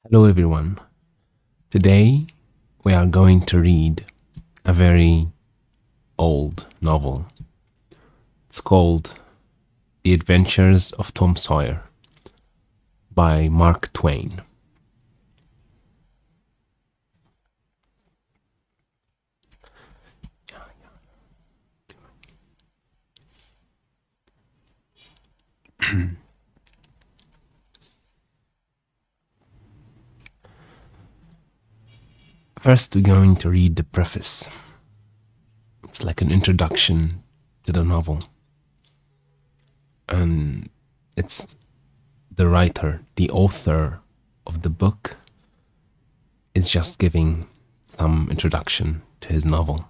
Hello, everyone. Today we are going to read a very old novel. It's called The Adventures of Tom Sawyer by Mark Twain. First, we're going to read the preface. It's like an introduction to the novel. And it's the writer, the author of the book, is just giving some introduction to his novel.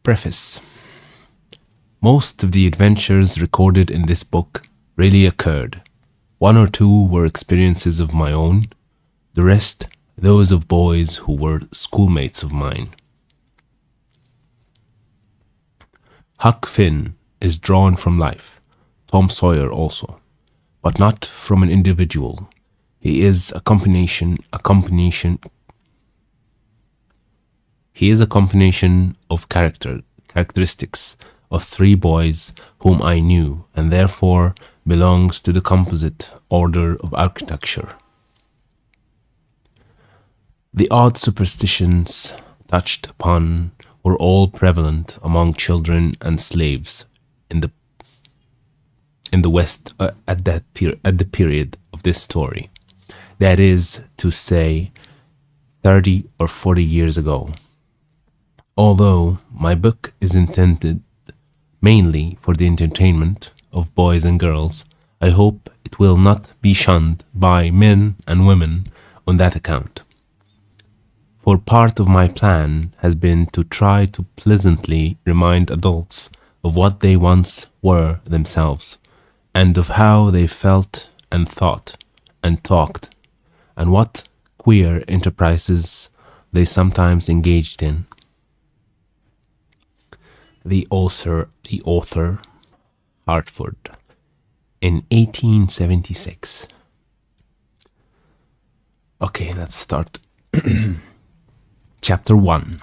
Preface. Most of the adventures recorded in this book really occurred. One or two were experiences of my own, the rest those of boys who were schoolmates of mine. Huck Finn is drawn from life, Tom Sawyer also, but not from an individual. He is a combination of characteristics of three boys whom I knew, and therefore belongs to the composite order of architecture. The odd superstitions touched upon were all prevalent among children and slaves in the West at the period of this story. That is to say, 30 or 40 years ago. Although my book is intended mainly for the entertainment of boys and girls, I hope it will not be shunned by men and women on that account. For part of my plan has been to try to pleasantly remind adults of what they once were themselves, and of how they felt and thought and talked, and what queer enterprises they sometimes engaged in. The author, Hartford, in 1876. Okay, let's start. Chapter 1.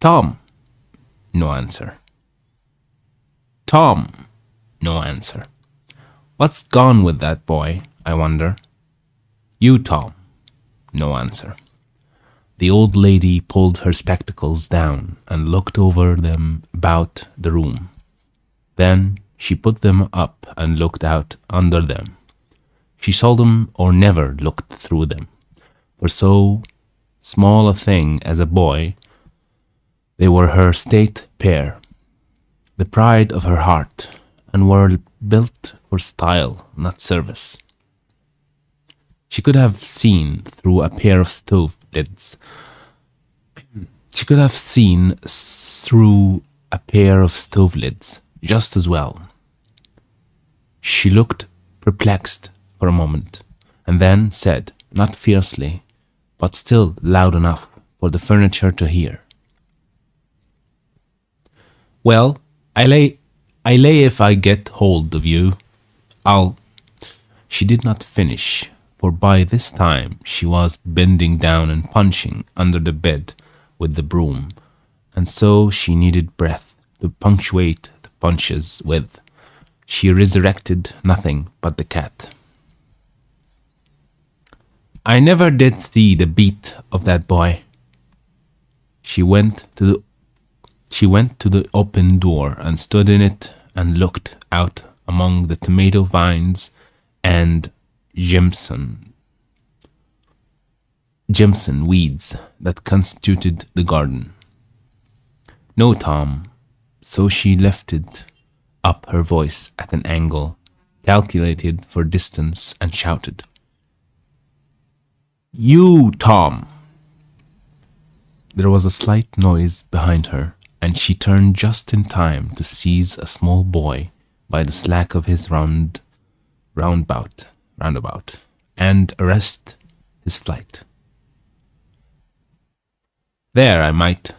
Tom. No answer. Tom. No answer. What's gone with that boy, I wonder? You, Tom. No answer. The old lady pulled her spectacles down and looked over them about the room. Then she put them up and looked out under them. She seldom or never looked through them. For so small a thing as a boy, they were her state pair, the pride of her heart, and were built for style, not service. She could have seen through a pair of stove lids. She could have seen through a pair of stove lids just as well. She looked perplexed for a moment, and then said, not fiercely, but still loud enough for the furniture to hear, "Well, I lay if I get hold of you, I'll—" She did not finish, for by this time she was bending down and punching under the bed with the broom, and so she needed breath to punctuate the punches with. She resurrected nothing but the cat. I never did see the beat of that boy. She went to the open door and stood in it and looked out among the tomato vines and jimson weeds that constituted the garden. No, Tom. So she lifted up her voice at an angle calculated for distance and shouted, You, Tom! There was a slight noise behind her, and she turned just in time to seize a small boy by the slack of his roundabout, and arrest his flight. There I might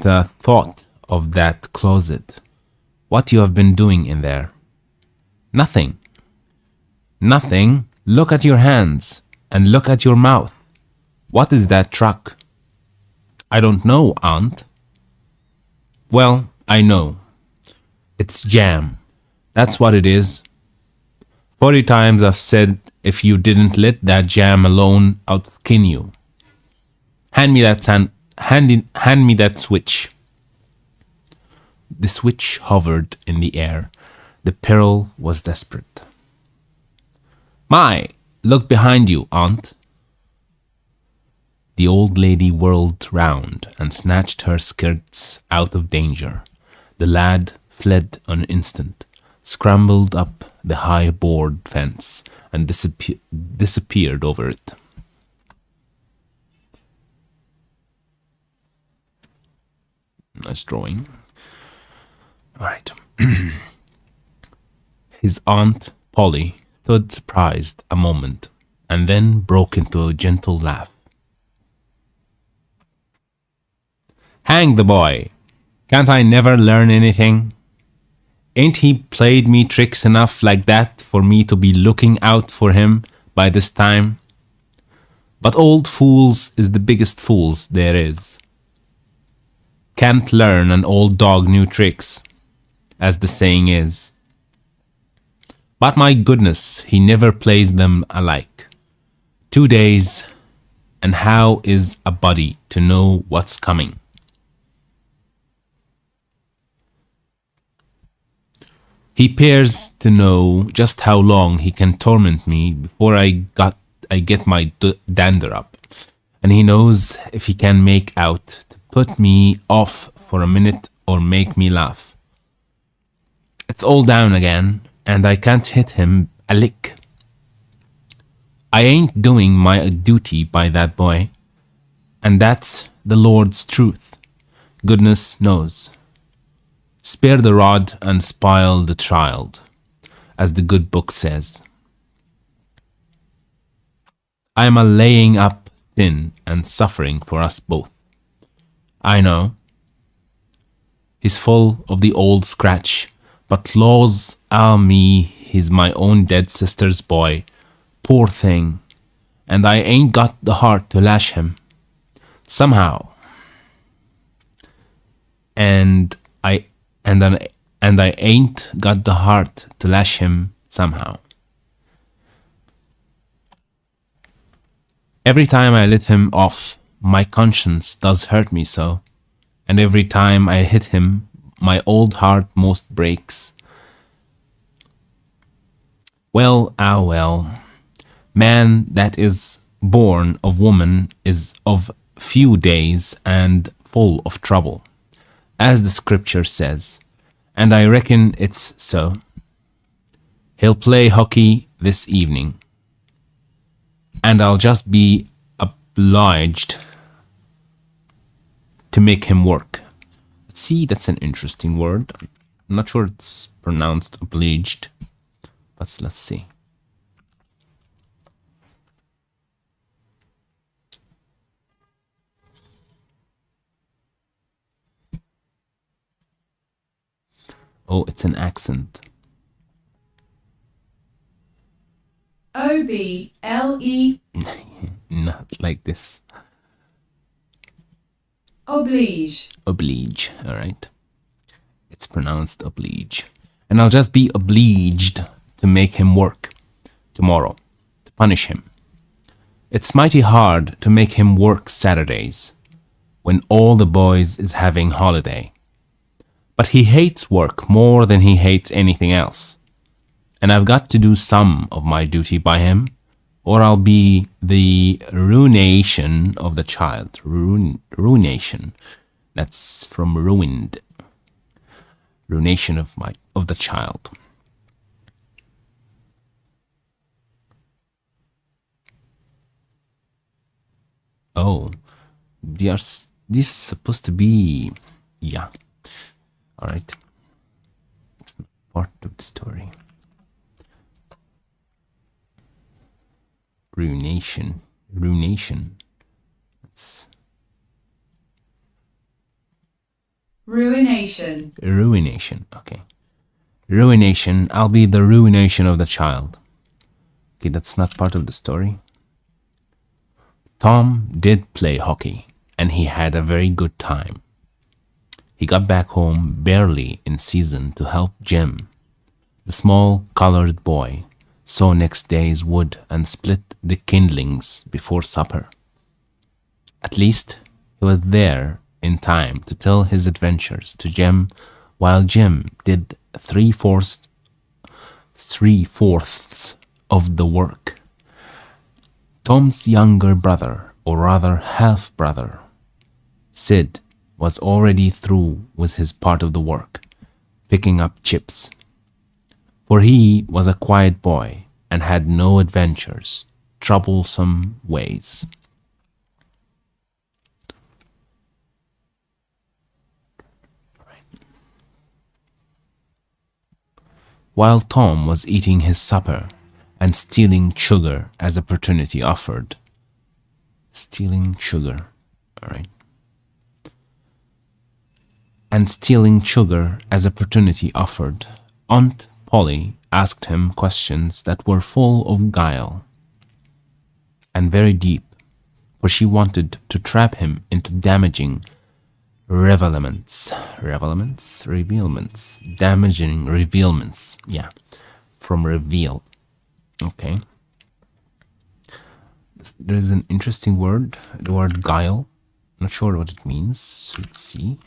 have thought of that closet. What you have been doing in there? Nothing. Nothing. Look at your hands and look at your mouth. What is that truck? I don't know, Aunt. Well, I know. It's jam. That's what it is. 40 times I've said if you didn't let that jam alone, I'd skin you. Hand me that switch. The switch hovered in the air. The peril was desperate. My, look behind you, Aunt. The old lady whirled round and snatched her skirts out of danger. The lad fled an instant, scrambled up the high board fence, and disappeared over it. Nice drawing. All right. His Aunt Polly stood surprised a moment and then broke into a gentle laugh. Hang the boy! Can't I never learn anything? Ain't he played me tricks enough like that for me to be looking out for him by this time? But old fools is the biggest fools there is. Can't learn an old dog new tricks, as the saying is. But my goodness, he never plays them alike. 2 days, and how is a body to know what's coming? He peers to know just how long he can torment me before I get my dander up, and he knows if he can make out to put me off for a minute or make me laugh. It's all down again, and I can't hit him a lick. I ain't doing my duty by that boy, and that's the Lord's truth. Goodness knows. Spare the rod and spoil the child, as the good book says. I am a laying up sin and suffering for us both. I know. He's full of the old scratch, but laws me, he's my own dead sister's boy. Poor thing. And I ain't got the heart to lash him. Somehow. And I ain't got the heart to lash him somehow. Every time I let him off, my conscience does hurt me so, and every time I hit him, my old heart most breaks. Well, well, man that is born of woman is of few days and full of trouble, as the scripture says, and I reckon it's so. He'll play hockey this evening, and I'll just be obliged to make him work. See, that's an interesting word. I'm not sure it's pronounced obliged, but let's see. Oh, it's an accent. O-B-L-E. Not like this. Oblige. Oblige, all right. It's pronounced oblige. And I'll just be obliged to make him work tomorrow, to punish him. It's mighty hard to make him work Saturdays when all the boys is having holiday. But he hates work more than he hates anything else. And I've got to do some of my duty by him, or I'll be the ruination of the child. Ruination. That's from ruined. Ruination of the child. Oh, this is supposed to be, yeah. All right. Part of the story. Ruination. Ruination. Ruination, okay. Ruination, I'll be the ruination of the child. Okay, that's not part of the story. Tom did play hockey, and he had a very good time. He got back home barely in season to help Jim, the small colored boy, saw next day's wood and split the kindlings before supper. At least he was there in time to tell his adventures to Jim, while Jim did three-fourths of the work. Tom's younger brother, or rather half-brother, Sid, was already through with his part of the work, picking up chips. For he was a quiet boy and had no adventures, troublesome ways. While Tom was eating his supper and stealing sugar as opportunity offered. Stealing sugar, all right. And stealing sugar as opportunity offered, Aunt Polly asked him questions that were full of guile and very deep, for she wanted to trap him into damaging revealments, damaging revealments, yeah, from reveal, okay. There is an interesting word, the word guile, not sure what it means, let's see.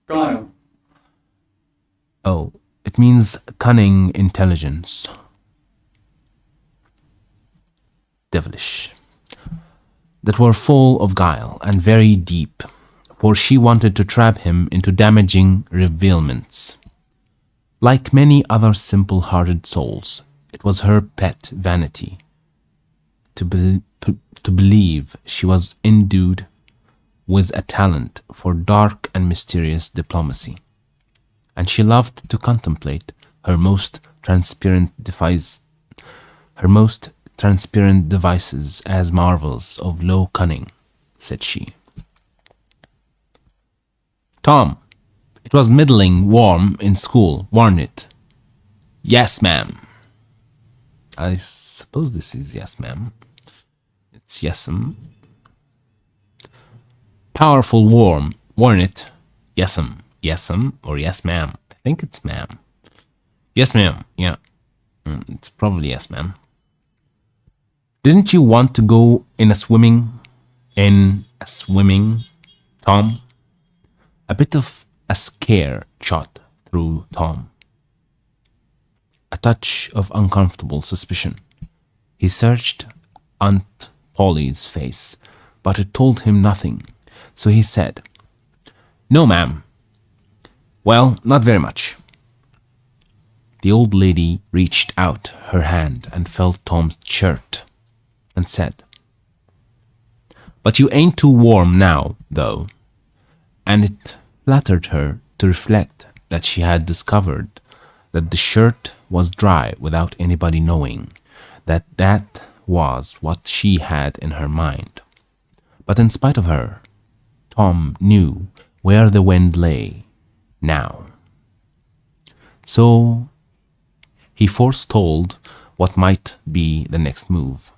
Guile. Oh, it means cunning intelligence. Devilish. That were full of guile and very deep, for she wanted to trap him into damaging revealments. Like many other simple-hearted souls, it was her pet vanity to believe she was endued with a talent for dark and mysterious diplomacy, and she loved to contemplate her most transparent devices as marvels of low cunning, said she. Tom, it was middling warm in school, warn't it? Yes, ma'am. I suppose this is yes, ma'am. It's yes'm. Powerful warm, warn't it? Yes'm. Yes'm or yes, ma'am. I think it's ma'am. Yes, ma'am. Yeah. It's probably yes, ma'am. Didn't you want to go in a swimming, Tom? A bit of a scare shot through Tom. A touch of uncomfortable suspicion. He searched Aunt Polly's face, but it told him nothing, so he said, No, ma'am. Well, not very much. The old lady reached out her hand and felt Tom's shirt and said, But you ain't too warm now, though. And it flattered her to reflect that she had discovered that the shirt was dry without anybody knowing that was what she had in her mind. But in spite of her, Tom knew where the wind lay now. So he foretold what might be the next move.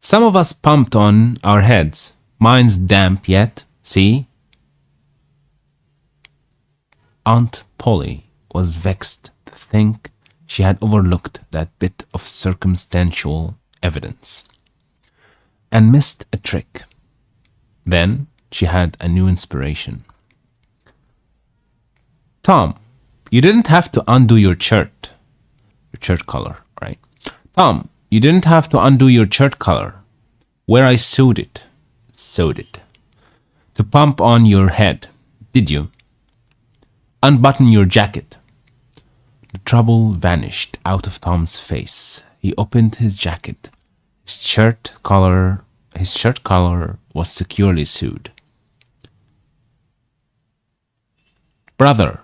Some of us pumped on our heads. Mine's damp yet, see? Aunt Polly was vexed to think she had overlooked that bit of circumstantial evidence and missed a trick. Then she had a new inspiration. Tom, you didn't have to undo your shirt collar, right? Tom, you didn't have to undo your shirt collar where I sewed it, to pump on your head, did you? Unbutton your jacket. The trouble vanished out of Tom's face. He opened his jacket. His shirt collar was securely sewed. Brother.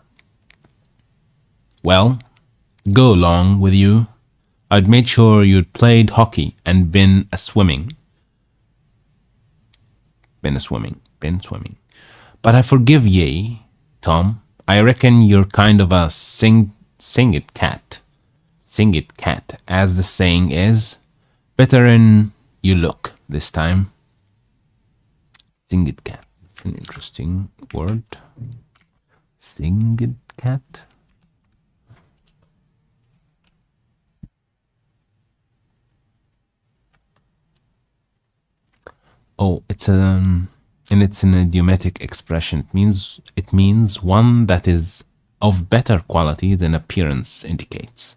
Well, go along with you. I'd made sure you'd played hockey and been a swimming. Been swimming. But I forgive ye, Tom. I reckon you're kind of a sing-it cat. Sing-it cat, as the saying is. Better'n you look this time. Sing-it cat. It's an interesting word. Sing-it cat. Oh, it's an idiomatic expression. It means one that is of better quality than appearance indicates.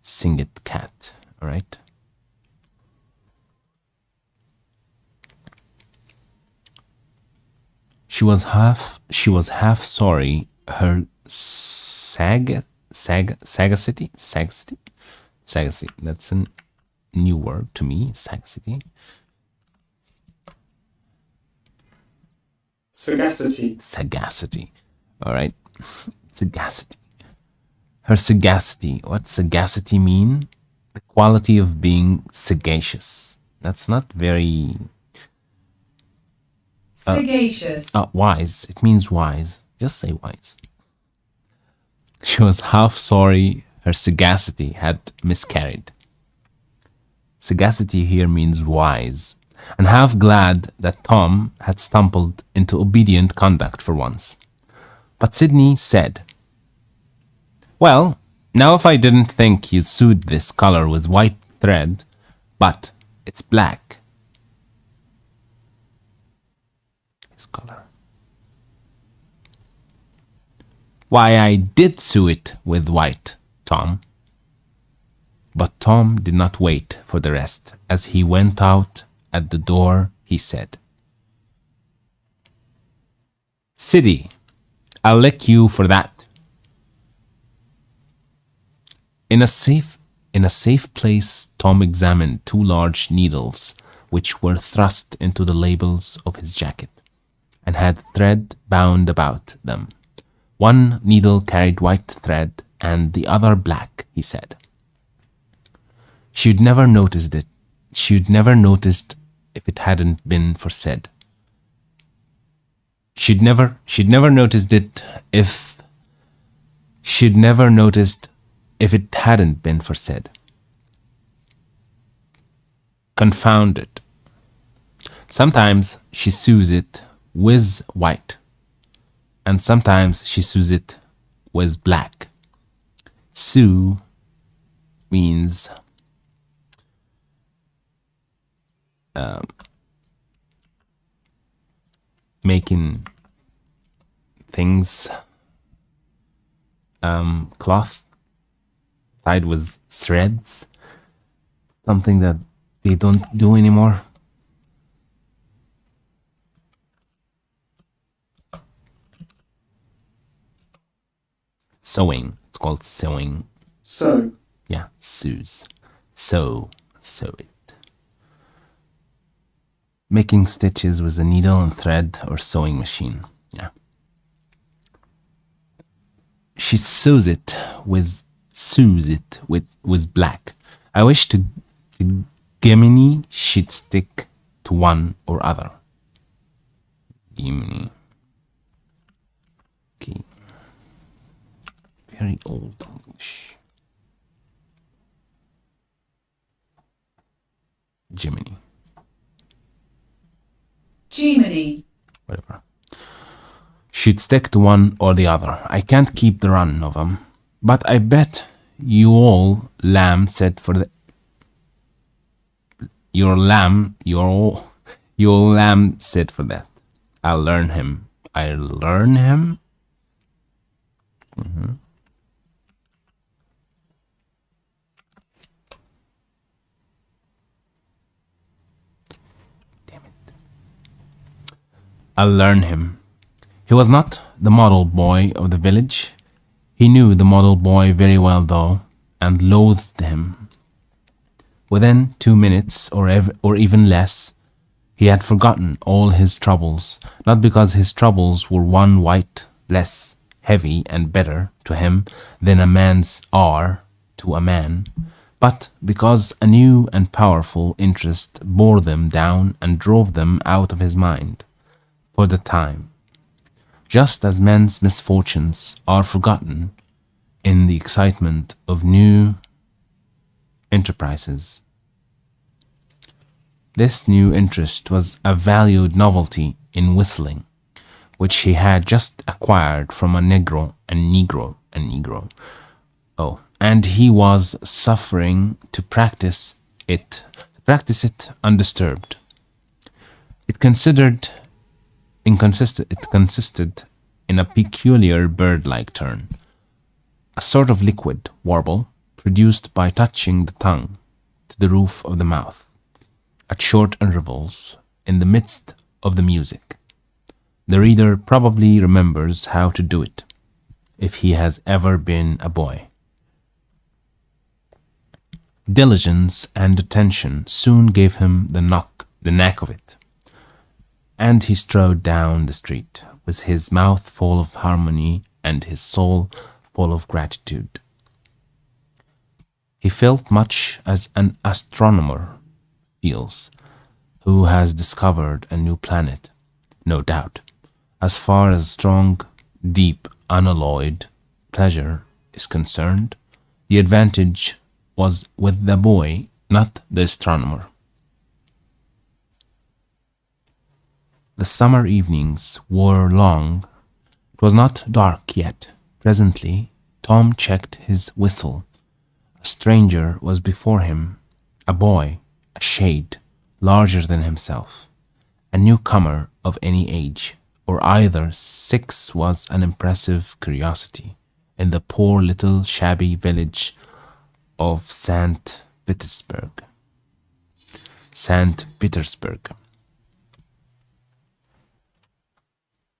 Sing it cat, all right? She was half sorry her sagacity. That's a new word to me, sagacity. Sagacity. All right. Sagacity. Her sagacity. What sagacity mean? The quality of being sagacious. That's not very... Sagacious. Wise. It means wise. Just say wise. She was half sorry her sagacity had miscarried. Sagacity here means wise, and half glad that Tom had stumbled into obedient conduct for once. But Sydney said, "Well, now if I didn't think you'd suit this color with white thread, but it's black." His color. "Why, I did sew it with white, Tom." But Tom did not wait for the rest. As he went out at the door, he said, "Siddy, I'll lick you for that." In a safe place, Tom examined two large needles which were thrust into the labels of his jacket and had thread bound about them. One needle carried white thread and the other black, he said. She'd never noticed it. She'd never noticed if it hadn't been for said. She'd never noticed it if it hadn't been for said. Confound it. Sometimes she sews it with white, and sometimes she sews it with black. Sew means making things cloth tied with threads, something that they don't do anymore. Sewing. It's called sewing. Sew. Yeah, sews. Sew it. Making stitches with a needle and thread or sewing machine. Yeah. She sews it with black. I wish to Gemini she'd stick to one or other. Gemini. Okay. Very old English. Gemini. Whatever. She'd stick to one or the other. I can't keep the run of 'em. But I bet your lamb said for the... Your lamb said for that. I'll learn him. Mm-hmm. I'll learn him. He was not the model boy of the village. He knew the model boy very well, though, and loathed him. Within 2 minutes, or even less, he had forgotten all his troubles, not because his troubles were one white less heavy and better to him than a man's are to a man. but because a new and powerful interest bore them down and drove them out of his mind for the time, just as men's misfortunes are forgotten in the excitement of new enterprises. This new interest was a valued novelty in whistling, which he had just acquired from a negro, and he was suffering to practice it undisturbed. It consisted in a peculiar bird-like turn, a sort of liquid warble produced by touching the tongue to the roof of the mouth at short intervals in the midst of the music. The reader probably remembers how to do it, if he has ever been a boy. Diligence and attention soon gave him the knack of it, and he strode down the street with his mouth full of harmony and his soul full of gratitude. He felt much as an astronomer feels, who has discovered a new planet. No doubt, as far as strong, deep, unalloyed pleasure is concerned, the advantage was with the boy, not the astronomer. The summer evenings were long. It was not dark yet. Presently, Tom checked his whistle. A stranger was before him, a boy, a shade larger than himself, a newcomer of any age, or either 6 was an impressive curiosity in the poor little shabby village of St. Petersburg.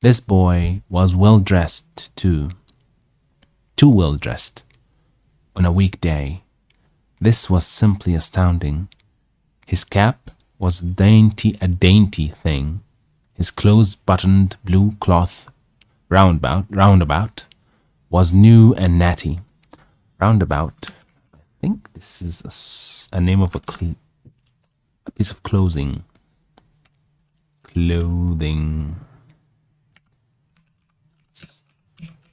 This boy was well dressed too well dressed on a weekday. This was simply astounding. His cap was a dainty thing. His close-buttoned blue cloth roundabout was new and natty. Roundabout, I think this is a name of a piece of clothing.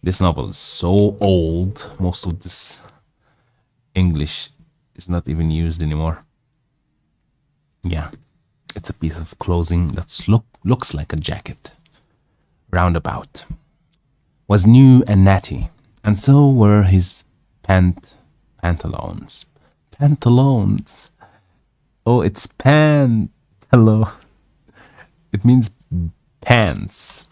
This novel is so old, most of this English is not even used anymore. Yeah, it's a piece of clothing that looks like a jacket. Roundabout was new and natty, and so were his pantaloons. Pantaloons. Oh, it's pantalo. It means pants.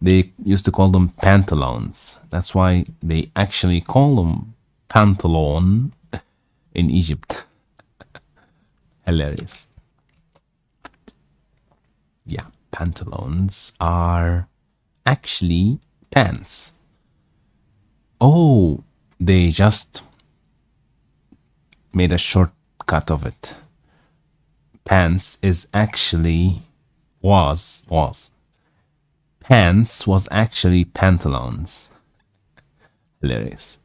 They used to call them pantaloons. That's why they actually call them pantalon in Egypt. Hilarious. Yeah, pantaloons are actually pants. Oh, they just made a shortcut of it. Pants is actually was. Pants was actually pantaloons. Hilarious.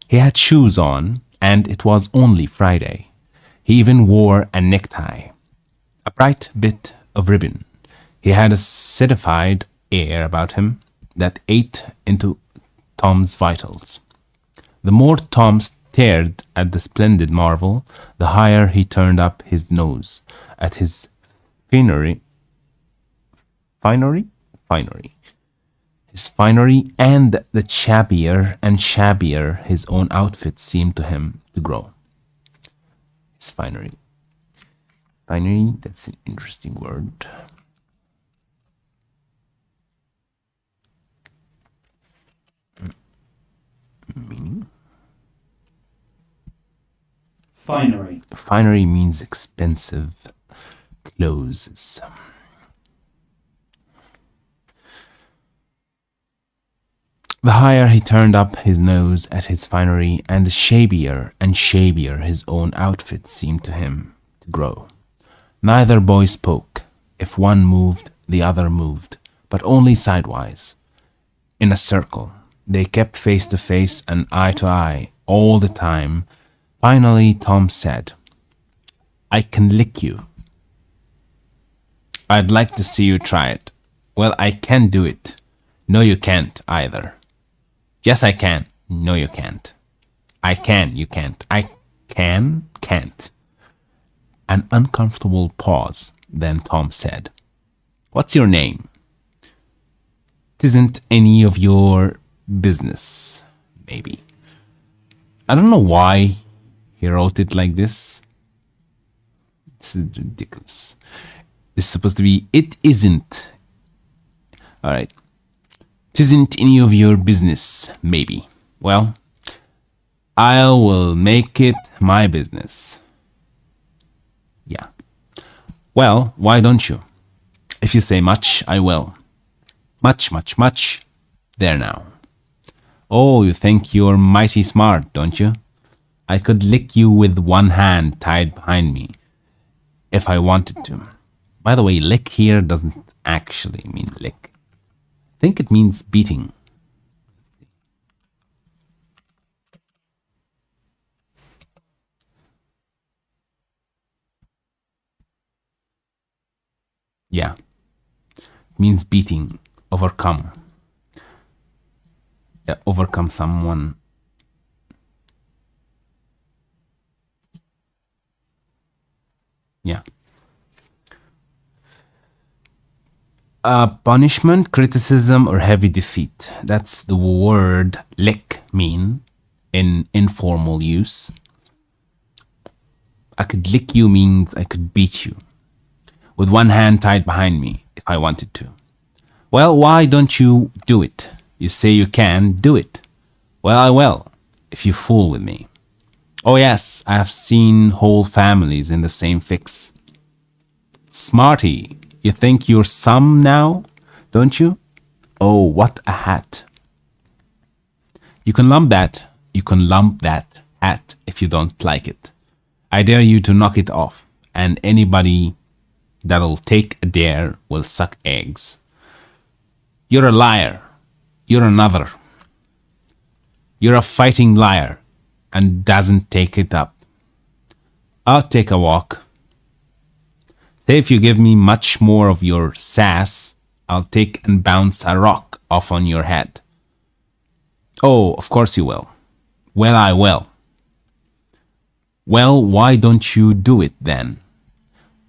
He had shoes on, and it was only Friday. He even wore a necktie, a bright bit of ribbon. He had a citified air about him that ate into Tom's vitals. The more Tom stared at the splendid marvel, the higher he turned up his nose at his finery, and the shabbier and shabbier his own outfit seemed to him to grow. His finery, that's an interesting word. Meaning? Finery. Finery means expensive clothes. The higher he turned up his nose at his finery, and the shabbier and shabbier his own outfit seemed to him to grow. Neither boy spoke. If one moved, the other moved, but only sidewise. In a circle, they kept face to face and eye to eye all the time. Finally, Tom said, I can lick you. I'd like to see you try it. Well, I can do it. No, you can't either. Yes, I can. No, you can't. I can, you can't. I can, can't. An uncomfortable pause. Then Tom said, What's your name? Tisn't any of your business, maybe. I don't know why he wrote it like this. This is ridiculous. It's supposed to be, it isn't. All right. Tisn't any of your business, maybe. Well, I will make it my business. Yeah. Well, why don't you? If you say much, I will. Much, much, much. There now. Oh, you think you're mighty smart, don't you? I could lick you with one hand tied behind me if I wanted to. By the way, lick here doesn't actually mean lick. I think it means beating. Yeah. It means beating, overcome. Yeah, overcome someone. Yeah. Punishment, criticism, or heavy defeat. That's the word lick mean in informal use. I could lick you means I could beat you with one hand tied behind me if I wanted to. Well, why don't you do it? You say you can, do it. Well, I will, if you fool with me. Oh yes, I have seen whole families in the same fix. Smarty, you think you're some now, don't you? Oh, what a hat. You can lump that hat if you don't like it. I dare you to knock it off, and anybody that'll take a dare will suck eggs. You're a liar. You're another. You're a fighting liar and doesn't take it up. I'll take a walk. Say if you give me much more of your sass, I'll take and bounce a rock off on your head. Oh, of course you will. Well, I will. Well, why don't you do it then?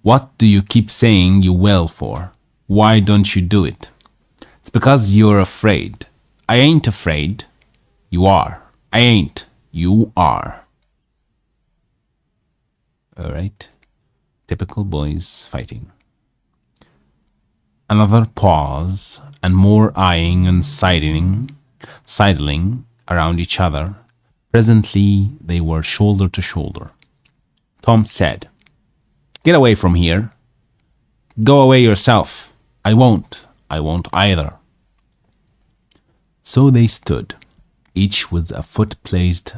What do you keep saying you will for? Why don't you do it? It's because you're afraid. I ain't afraid. You are. I ain't. You are. All right. Typical boys fighting. Another pause and more eyeing and sidling around each other. Presently, they were shoulder to shoulder. Tom said, Get away from here. Go away yourself. I won't. I won't either. So they stood, each with a foot placed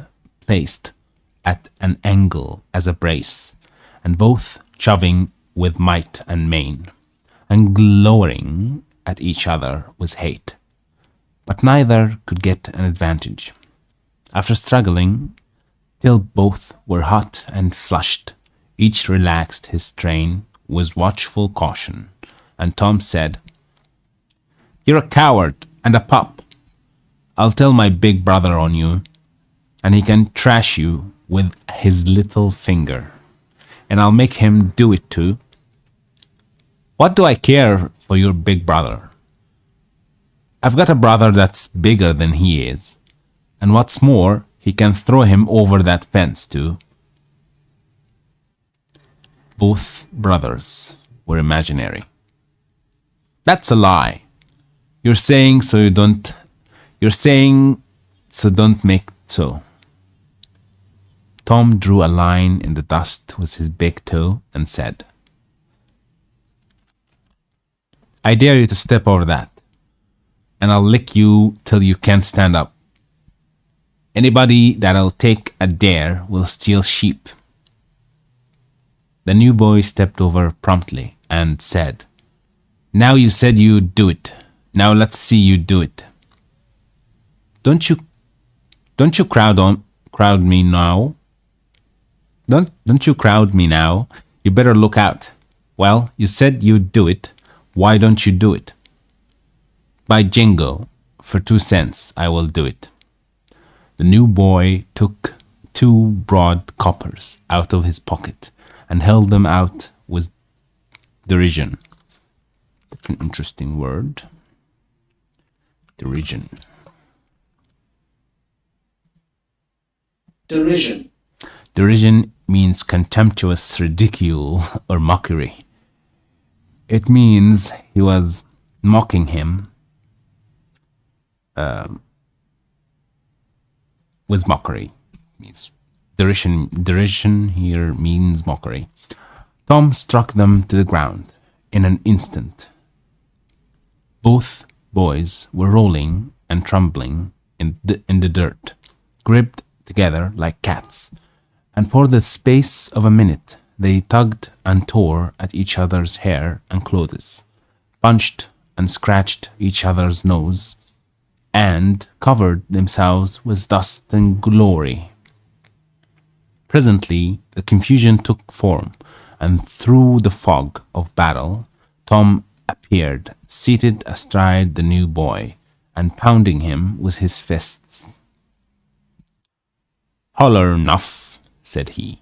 at an angle as a brace, and both shoving with might and main, and glowering at each other with hate. But neither could get an advantage. After struggling till both were hot and flushed, each relaxed his strain with watchful caution, and Tom said, You're a coward and a pup. I'll tell my big brother on you, and he can trash you with his little finger, and I'll make him do it too. What do I care for your big brother? I've got a brother that's bigger than he is, and what's more, he can throw him over that fence too. Both brothers were imaginary. That's a lie. You're saying so don't make so. Tom drew a line in the dust with his big toe and said, I dare you to step over that, and I'll lick you till you can't stand up. Anybody that'll take a dare will steal sheep. The new boy stepped over promptly and said, Now you said you'd do it. Now let's see you do it. Don't you crowd me now. Don't you crowd me now. You better look out. Well, you said you'd do it. Why don't you do it? By jingo, for 2 cents I will do it. The new boy took 2 broad coppers out of his pocket and held them out with derision. That's an interesting word. Derision. Derision. Derision means contemptuous ridicule or mockery. It means he was mocking him with mockery. It means derision here means mockery. Tom struck them to the ground in an instant. Both boys were rolling and trembling in the dirt, gripped together like cats, and for the space of a minute they tugged and tore at each other's hair and clothes, punched and scratched each other's nose, and covered themselves with dust and glory. Presently the confusion took form, and through the fog of battle Tom appeared, seated astride the new boy, and pounding him with his fists. "Holler enough," said he.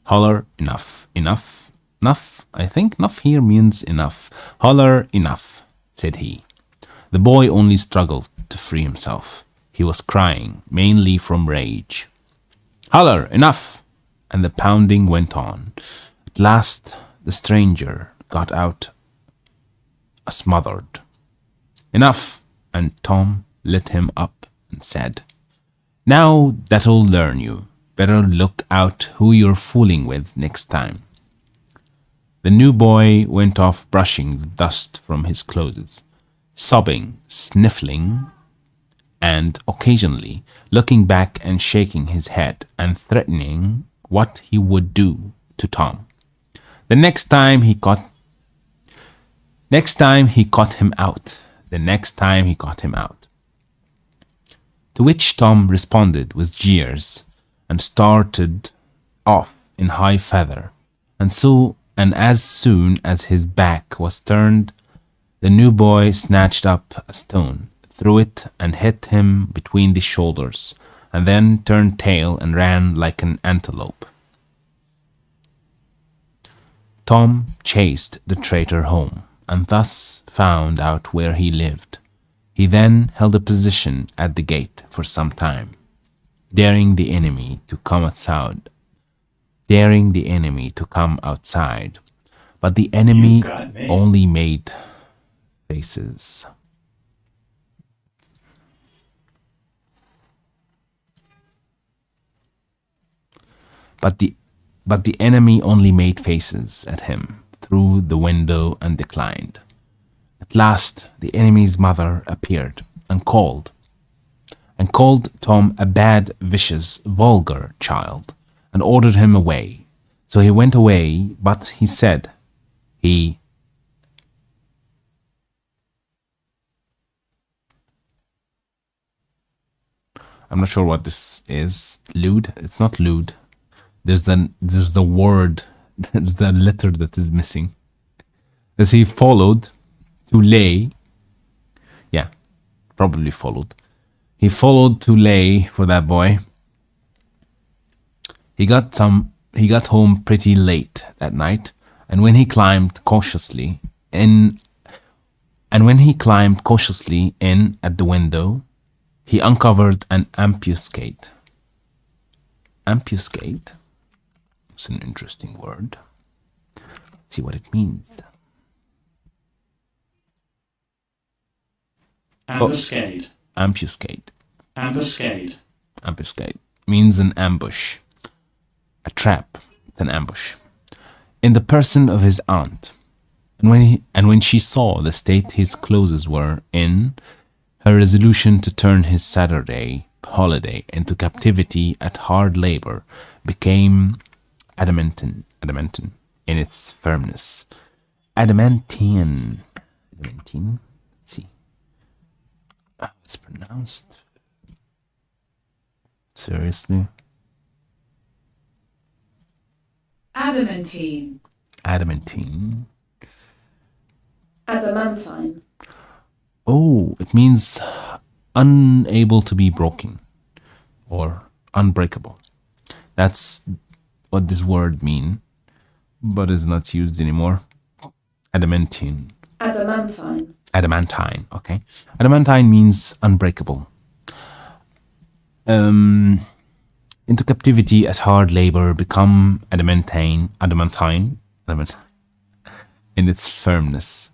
Holler enough, enough, enough. I think enough here means enough. Holler enough, said he. The boy only struggled to free himself. He was crying, mainly from rage. "Holler enough!" And the pounding went on. At last the stranger got out a smothered "Enough!" and Tom lit him up and said, "Now that'll learn you. Better look out who you're fooling with next time." The new boy went off brushing the dust from his clothes, sobbing, sniffling, and occasionally looking back and shaking his head and threatening what he would do to Tom. The next time he caught him out. To which Tom responded with jeers and started off in high feather. And as soon as his back was turned, the new boy snatched up a stone, threw it, and hit him between the shoulders, and then turned tail and ran like an antelope. Tom chased the traitor home, and thus found out where he lived. He then held a position at the gate for some time, daring the enemy to come outside. But the enemy only made faces. But the enemy only made faces at him through the window and declined. At last the enemy's mother appeared and called Tom a bad, vicious, vulgar child, and ordered him away. So he went away, but he said I'm not sure what this is. Lewd? It's not lewd. There's the word, there's the letter that is missing. As he followed to lay, yeah, probably followed. He followed to lay for that boy. He got home pretty late that night, and when he climbed cautiously in at the window, he uncovered an ambuscade. Ambuscade? It's an interesting word. Let's see what it means. Ambuscade. Ambuscade. Ambuscade. Ambuscade means an ambush. A trap. It's an ambush. In the person of his aunt. And when she saw the state his clothes were in, her resolution to turn his Saturday holiday into captivity at hard labor became adamantine in its firmness. Adamantine. Let's see how it's pronounced. Seriously? Adamantine. Adamantine. Adamantine. Oh, it means unable to be broken or unbreakable. That's what this word means, but is not used anymore. Adamantine. Adamantine. Adamantine, okay. Adamantine means unbreakable. Into captivity as hard labor, become adamantine in its firmness.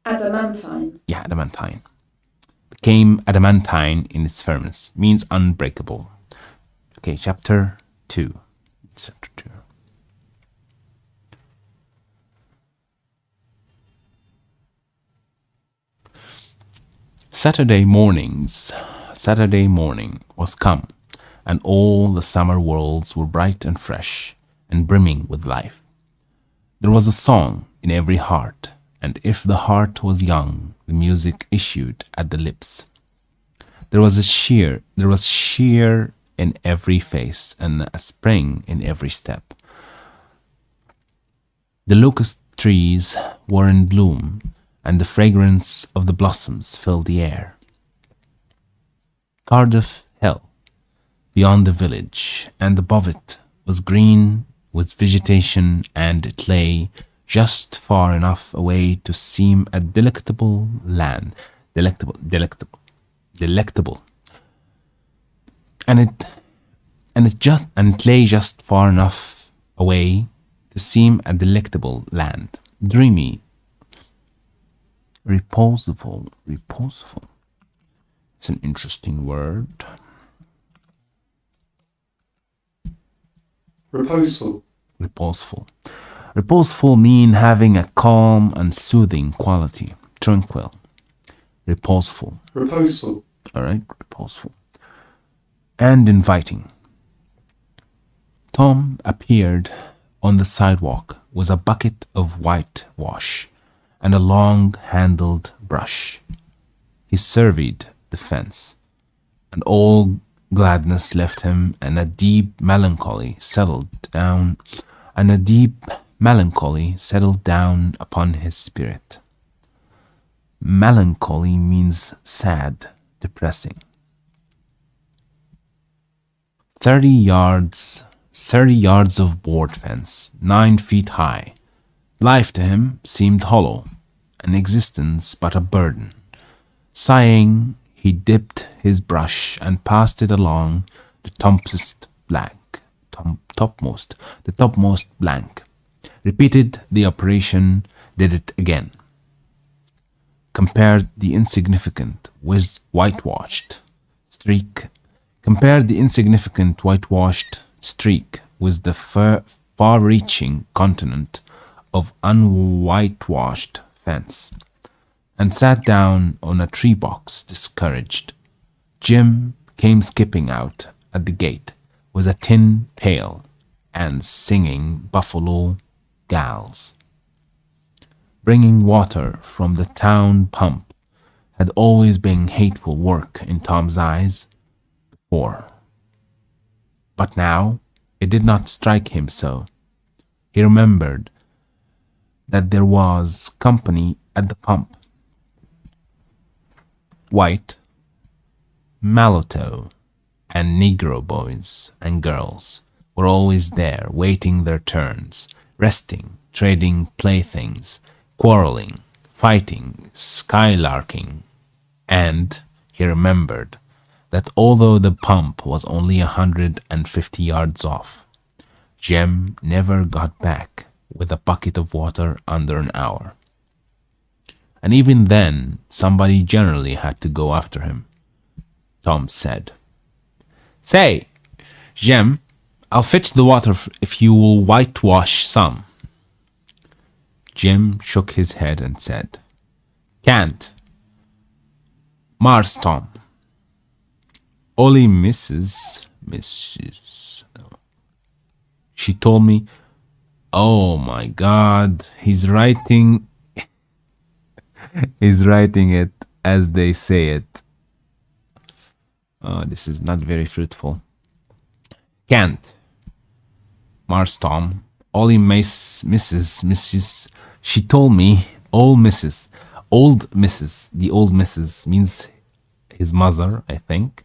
Adamantine. Yeah, adamantine. Became adamantine in its firmness, means unbreakable. Okay, chapter 2. Chapter 2. Saturday morning was come, and all the summer worlds were bright and fresh, and brimming with life. There was a song in every heart, and if the heart was young, the music issued at the lips. There was cheer in every face, and a spring in every step. The locust trees were in bloom, and the fragrance of the blossoms filled the air. Cardiff Hill, beyond the village, and above it was green with vegetation, and it lay just far enough away to seem a delectable land. Delectable. And it lay just far enough away to seem a delectable land. Dreamy, reposeful. It's an interesting word. Reposeful. Reposeful mean having a calm and soothing quality. Tranquil. Reposeful. All right, reposeful. And inviting. Tom appeared on the sidewalk with a bucket of whitewash and a long-handled brush. He surveyed the fence, and all gladness left him, and a deep melancholy settled down upon his spirit. Melancholy means sad, depressing. 30 yards of board fence, 9 feet high. Life to him seemed hollow, an existence but a burden. Sighing, he dipped his brush and passed it along the topmost blank. Repeated the operation, did it again. Compared the insignificant whitewashed streak with the far-reaching continent of unwhitewashed fence, and sat down on a tree box discouraged. Jim came skipping out at the gate with a tin pail and singing buffalo gals. Bringing water from the town pump had always been hateful work in Tom's eyes before. But now it did not strike him so. He remembered that there was company at the pump. White, mulatto, and Negro boys and girls were always there, waiting their turns, resting, trading playthings, quarreling, fighting, skylarking. And he remembered that although the pump was only 150 yards off, Jem never got back with a bucket of water under an hour. And even then, somebody generally had to go after him. Tom said, "Say, Jem, I'll fetch the water if you will whitewash some." Jim shook his head and said, "Can't. Mars Tom. Only Mrs. She told me, oh my God, he's writing it as they say it. Oh, this is not very fruitful. Can't. Mars Tom. Ollie Mrs. She told me, old Mrs. The old Mrs. means his mother, I think.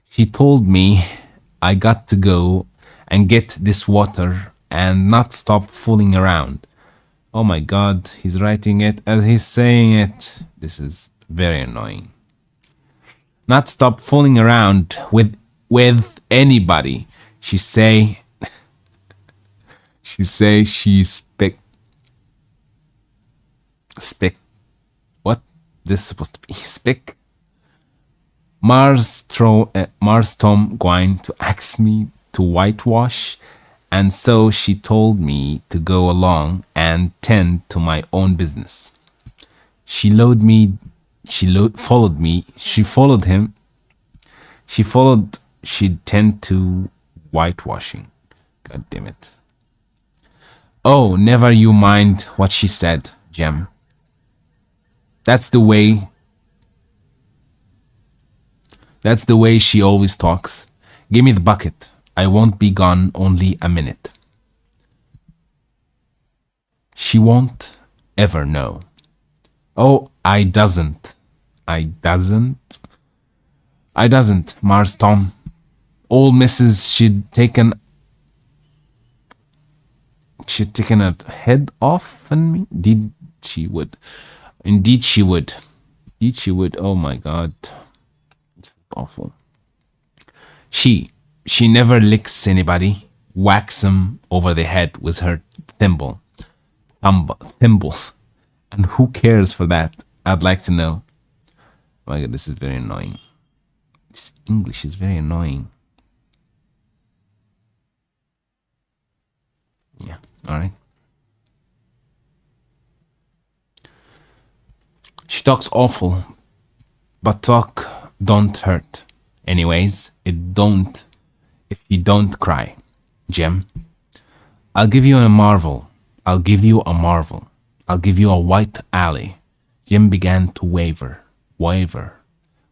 She told me I got to go and get this water and not stop fooling around. Oh my God, he's writing it as he's saying it. This is very annoying. Not stop fooling around with anybody. She say she spec what this is supposed to be spec Mars Tom going to ask me to whitewash, and so she told me to go along and tend to my own business. She followed him. She'd tend to whitewashing. God damn it. Oh, never you mind what she said, Jem. That's the way she always talks. Give me the bucket. I won't be gone only a minute. She won't ever know. Oh, I doesn't, Mars Tom. Old Mrs. She'd taken her head off on me. Indeed she would. Oh my God. This is awful. She never licks anybody, whacks them over the head with her thimble. And who cares for that? I'd like to know. Oh my God, this is very annoying. This English is very annoying. Yeah, all right. She talks awful, but talk don't hurt. Anyways, it don't if you don't cry. Jem, I'll give you a marvel. I'll give you a white alley. Jem began to waver.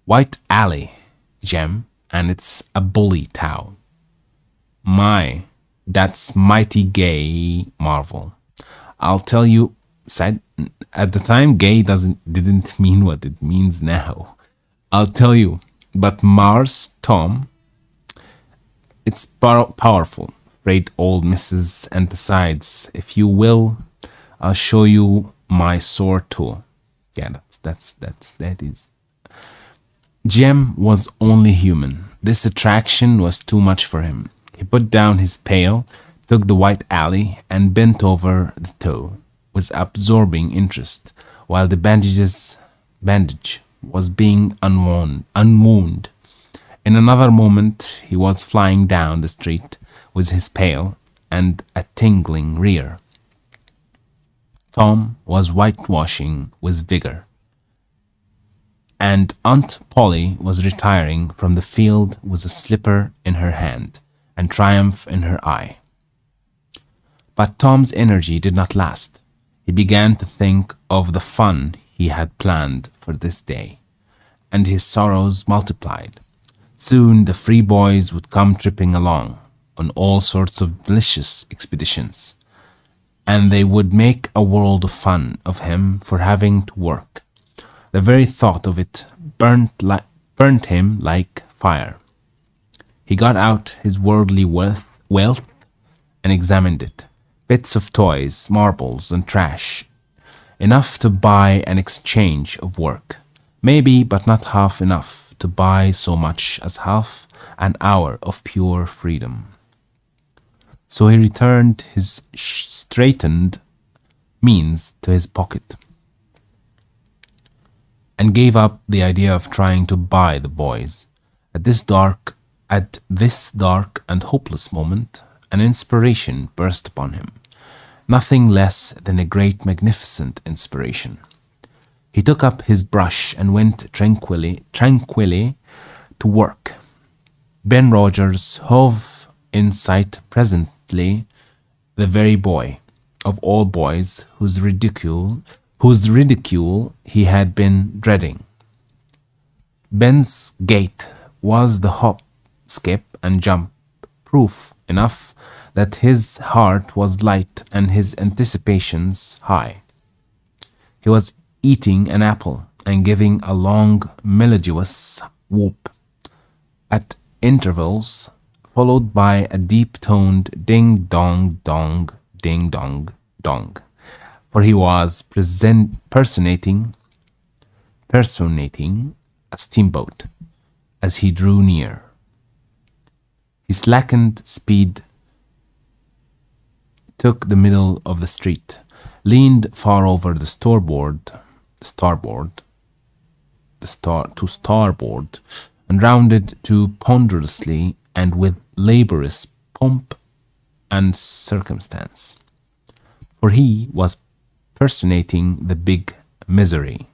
White alley, Jem, and it's a bully town. My, that's mighty gay, Marvel. I'll tell you, said at the time, gay didn't mean what it means now. I'll tell you, but Mars Tom, it's powerful, great old Mrs. And besides, if you will, I'll show you my sword too. Yeah, that is. Jem was only human. This attraction was too much for him. He put down his pail, took the white alley, and bent over the toe with absorbing interest while the bandage was being unwound. In another moment, he was flying down the street with his pail and a tingling rear. Tom was whitewashing with vigor, and Aunt Polly was retiring from the field with a slipper in her hand and triumph in her eye. But Tom's energy did not last. He began to think of the fun he had planned for this day, and his sorrows multiplied. Soon the free boys would come tripping along on all sorts of delicious expeditions, and they would make a world of fun of him for having to work. The very thought of it burnt him like fire. He got out his worldly wealth and examined it. Bits of toys, marbles, and trash. Enough to buy an exchange of work. Maybe, but not half enough to buy so much as half an hour of pure freedom. So he returned his straightened means to his pocket and gave up the idea of trying to buy the boys. At this dark and hopeless moment, an inspiration burst upon him. Nothing less than a great magnificent inspiration. He took up his brush and went tranquilly to work. Ben Rogers hove in sight presently, the very boy of all boys whose ridicule he had been dreading. Ben's gait was the hop, skip, and jump proof enough that his heart was light and his anticipations high. He was eating an apple and giving a long, melodious whoop at intervals, followed by a deep-toned ding-dong-dong, ding-dong-dong, for he was personating a steamboat as he drew near. He slackened speed, took the middle of the street, leaned far over the starboard, and rounded to ponderously and with laborious pomp and circumstance. For he was personating the big Missouri,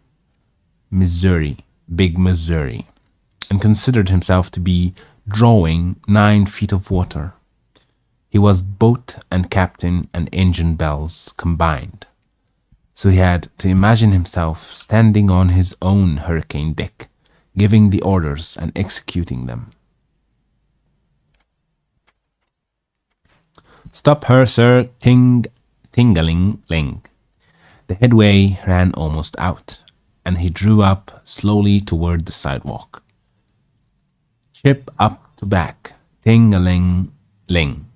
and considered himself to be drawing 9 feet of water. He was boat and captain and engine bells combined. So he had to imagine himself standing on his own hurricane deck, giving the orders and executing them. "Stop her, sir, ting-a-ling-ling." The headway ran almost out, and he drew up slowly toward the sidewalk. Ship up to back, ting-a-ling-ling.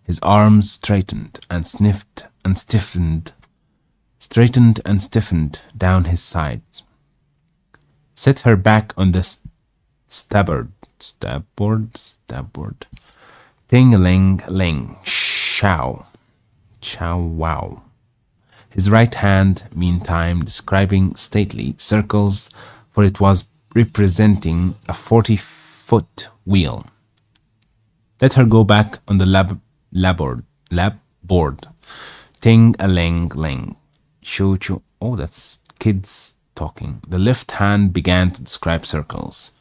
His arms straightened and stiffened down his sides. Set her back on the starboard. Ting-a-ling-ling, chow-wow. His right hand, meantime, describing stately circles, for it was representing a 40-foot wheel. Let her go back on the labboard. Ting-a-ling-ling. Choo-choo. Oh, that's kids talking. The left hand began to describe circles.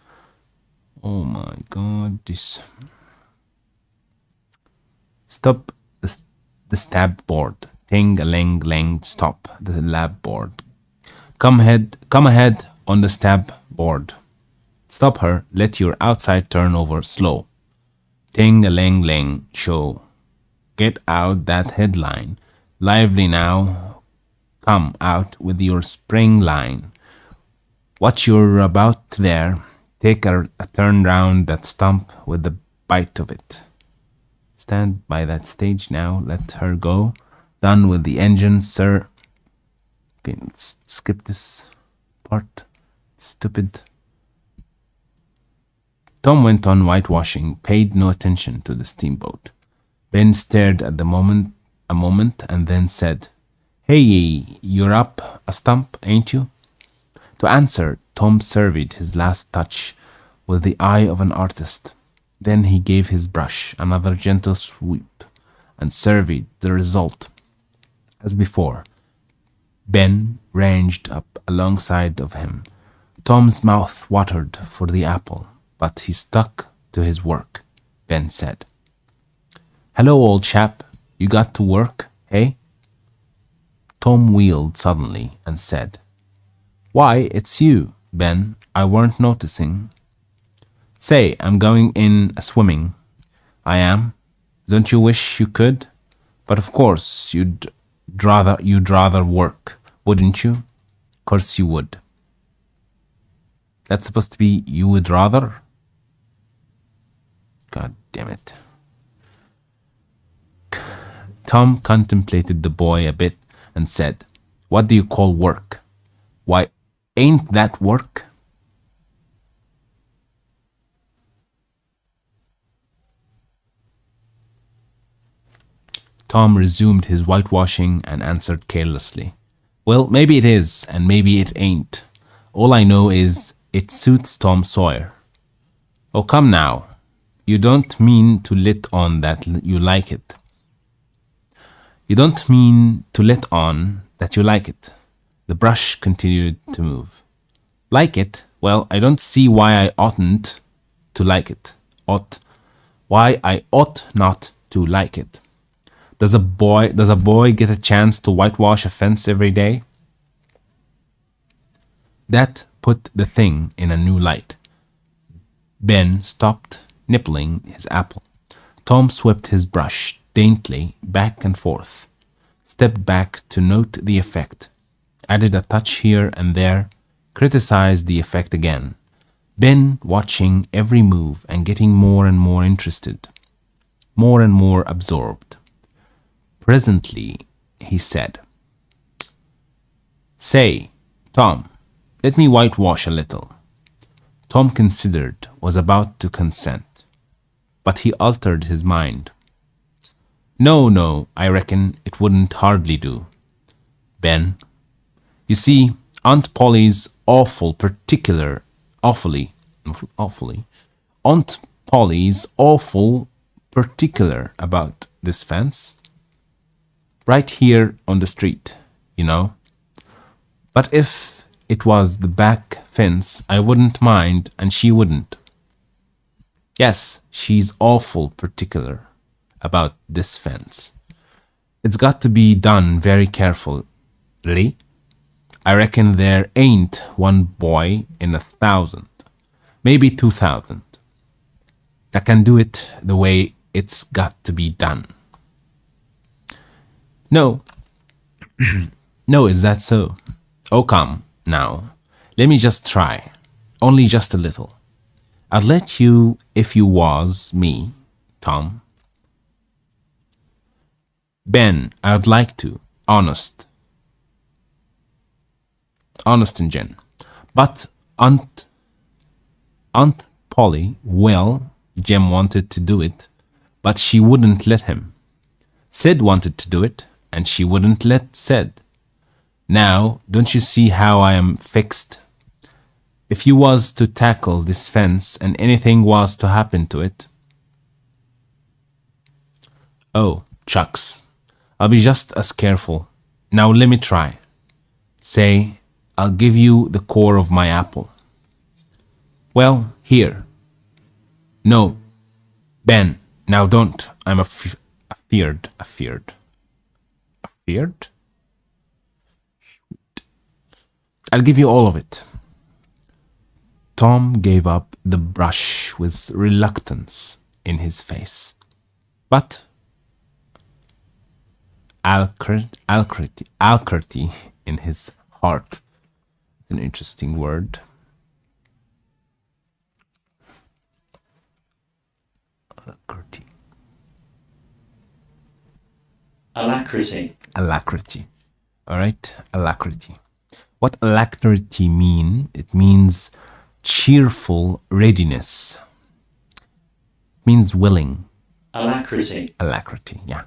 Oh my God, this. Stop the stab board. Ting-a-ling-ling, stop the lab board. Come ahead on the stab board. Stop her, let your outside turn over slow. Ting-a-ling-ling, show. Get out that headline. Lively now. Come out with your spring line. What you're about there, take a turn round that stump with the bite of it. Stand by that stage now, let her go. Done with the engine, sir. Okay, let's skip this part. Stupid. Tom went on whitewashing, paid no attention to the steamboat. Ben stared at a moment, and then said, "Hey, you're up a stump, ain't you?" To answer, Tom surveyed his last touch with the eye of an artist. Then he gave his brush another gentle sweep and surveyed the result. As before, Ben ranged up alongside of him. Tom's mouth watered for the apple, but he stuck to his work. Ben said, "Hello, old chap. You got to work, hey?" Tom wheeled suddenly and said, "Why, it's you, Ben. I weren't noticing." "Say, I'm going in a swimming." "I am. Don't you wish you could? But of course you'd rather work, wouldn't you?" "Course you would." That's supposed to be "you would rather"? God damn it. Tom contemplated the boy a bit and said, "What do you call work? Why, ain't that work?" Tom resumed his whitewashing and answered carelessly, "Well, maybe it is, and maybe it ain't. All I know is it suits Tom Sawyer." "Oh, come now. You don't mean to let on that you like it." "You don't mean to let on that you like it." The brush continued to move. "Like it? Well, I don't see why I oughtn't to like it. Why I ought not to like it. Does a boy get a chance to whitewash a fence every day?" That put the thing in a new light. Ben stopped nibbling his apple. Tom swept his brush daintily back and forth, stepped back to note the effect, added a touch here and there, criticized the effect again. Ben watching every move and getting more and more interested, more and more absorbed. Presently, he said, "Say, Tom, let me whitewash a little." Tom considered, was about to consent, but he altered his mind. No, I reckon it wouldn't hardly do. Ben, you see, Aunt Polly's awfully, Aunt Polly's awful particular about this fence. Right here on the street, you know. But if it was the back fence, I wouldn't mind, and she wouldn't. Yes, she's awful particular about this fence. It's got to be done very carefully. I reckon there ain't one boy in 1,000, maybe 2,000, that can do it the way it's got to be done. No. No, is that so? Oh, come, now. Let me just try. Only just a little. I'd let you if you was me, Tom. Ben, I'd like to. Honest and Jen. But Aunt Polly, well, Jem wanted to do it, but she wouldn't let him. Sid wanted to do it, and she wouldn't let Sid. Now, don't you see how I am fixed? If you was to tackle this fence and anything was to happen to it... Oh, shucks. I'll be just as careful. Now let me try. Say, I'll give you the core of my apple. Well, here. No, Ben, now don't. I'm afeared. Afeared? I'll give you all of it. Tom gave up the brush with reluctance in his face, but alacrity in his heart. It's an interesting word. Alacrity. All right, alacrity. What alacrity mean? It means cheerful readiness. It means willing. Alacrity, yeah.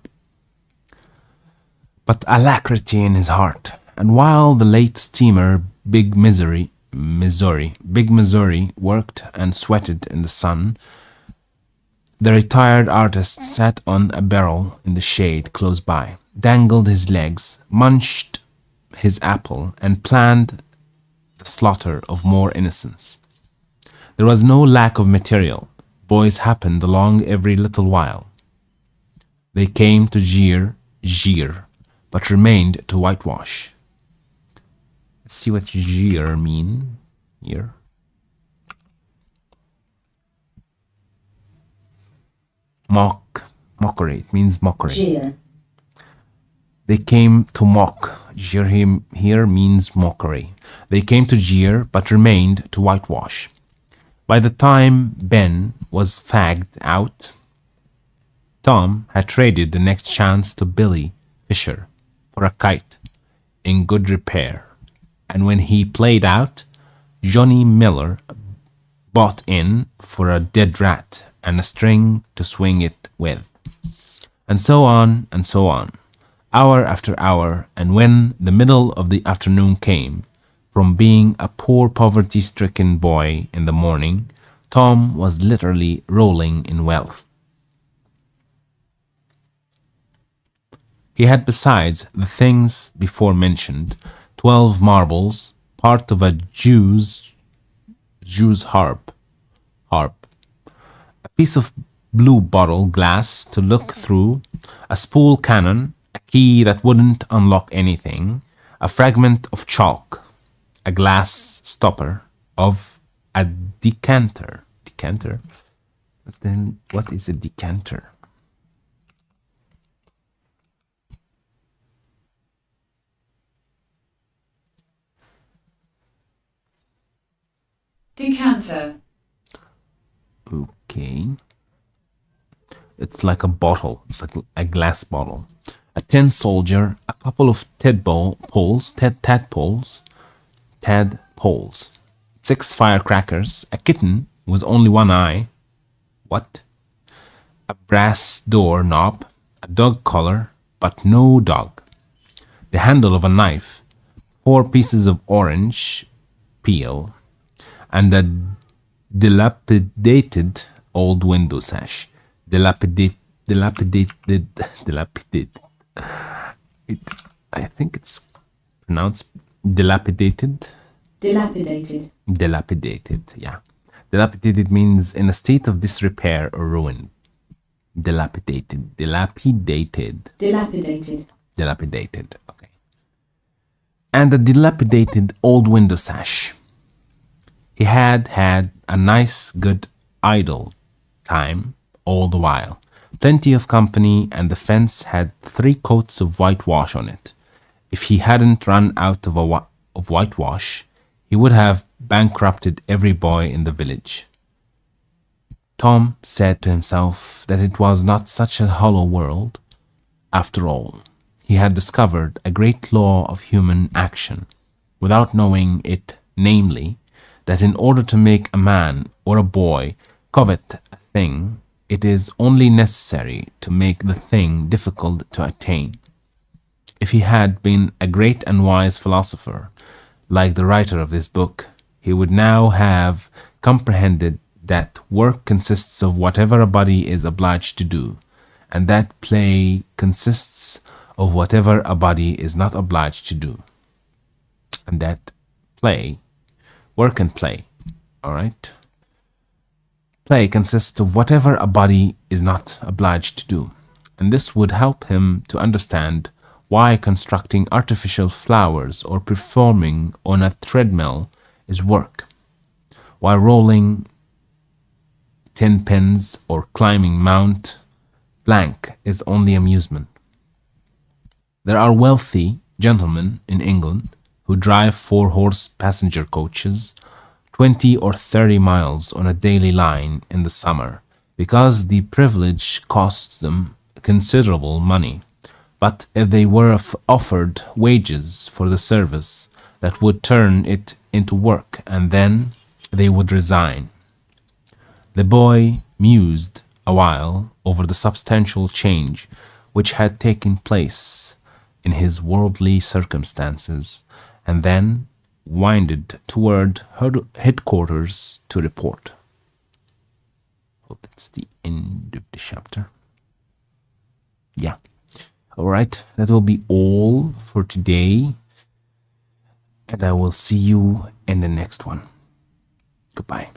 But alacrity in his heart. And while the late steamer Big Missouri worked and sweated in the sun, the retired artist sat on a barrel in the shade close by, dangled his legs, munched his apple, and planned the slaughter of more innocents. There was no lack of material. Boys happened along every little while. They came to jeer, but remained to whitewash. Let's see what jeer mean here. Mockery. It means mockery. Jeer. They came to mock. Jeer here means mockery. They came to jeer, but remained to whitewash. By the time Ben was fagged out, Tom had traded the next chance to Billy Fisher for a kite in good repair. And when he played out, Johnny Miller bought in for a dead rat and a string to swing it with. And so on, hour after hour, and when the middle of the afternoon came, from being a poor poverty-stricken boy in the morning, Tom was literally rolling in wealth. He had, besides the things before mentioned, 12 marbles, part of a Jew's harp, a piece of blue bottle glass to look through, a spool cannon, a key that wouldn't unlock anything, a fragment of chalk, a glass stopper of a decanter, decanter. But then, what is a decanter? Decanter. Okay. It's like a bottle. It's like a glass bottle. A tin soldier, a couple of tadpoles, 6 firecrackers, a kitten with only one eye. What? A brass door knob, a dog collar, but no dog. The handle of a knife, 4 pieces of orange peel, and a dilapidated old window sash. Dilapidated. I think it's pronounced dilapidated. Dilapidated. Dilapidated, yeah. Dilapidated means in a state of disrepair or ruin. Dilapidated. Dilapidated. Dilapidated. Dilapidated, okay. And a dilapidated old window sash. He had a nice, good, idle time all the while. Plenty of company, and the fence had 3 coats of whitewash on it. If he hadn't run out of whitewash, he would have bankrupted every boy in the village. Tom said to himself that it was not such a hollow world. After all, he had discovered a great law of human action, without knowing it, namely, that in order to make a man or a boy covet a thing, it is only necessary to make the thing difficult to attain. If he had been a great and wise philosopher, like the writer of this book, he would now have comprehended that work consists of whatever a body is obliged to do, and that play consists of whatever a body is not obliged to do. And that play, work and play, all right? Play consists of whatever a body is not obliged to do, and this would help him to understand why constructing artificial flowers or performing on a treadmill is work, while rolling 10 pins or climbing Mount Blank is only amusement. There are wealthy gentlemen in England who drive 4-horse passenger coaches 20 or 30 miles on a daily line in the summer because the privilege costs them considerable money. But if they were offered wages for the service, that would turn it into work, and then they would resign. The boy mused a while over the substantial change which had taken place in his worldly circumstances, and then winded toward headquarters to report. Hope that's the end of the chapter. Yeah. All right, that will be all for today, and I will see you in the next one. Goodbye.